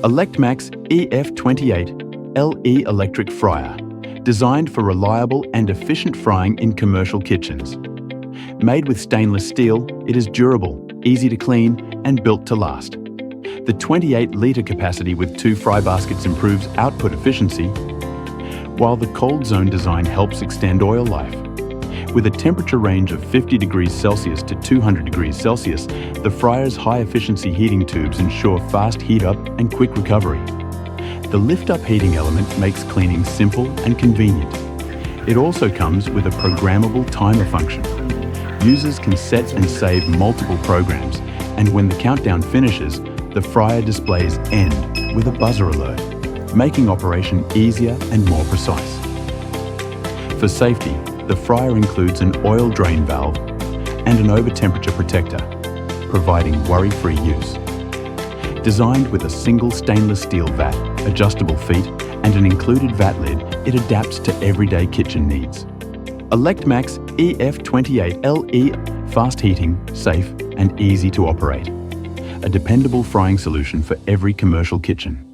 ELECTMAX EF-28LE Electric Fryer, designed for reliable and efficient frying in commercial kitchens. Made with stainless steel, it is durable, easy to clean, and built to last. The 28-litre capacity with 2 fry baskets improves output efficiency, while the cold zone design helps extend oil life. With a temperature range of 50 degrees Celsius to 200 degrees Celsius, the fryer's high-efficiency heating tubes ensure fast heat-up and quick recovery. The lift-up heating element makes cleaning simple and convenient. It also comes with a programmable timer function. Users can set and save multiple programs, and when the countdown finishes, the fryer displays "End" with a buzzer alert, making operation easier and more precise. For safety, the fryer includes an oil drain valve and an over-temperature protector, providing worry-free use. Designed with a single stainless steel vat, adjustable feet, and an included vat lid, it adapts to everyday kitchen needs. ELECTMAX EF-28LE, fast heating, safe, and easy to operate. A dependable frying solution for every commercial kitchen.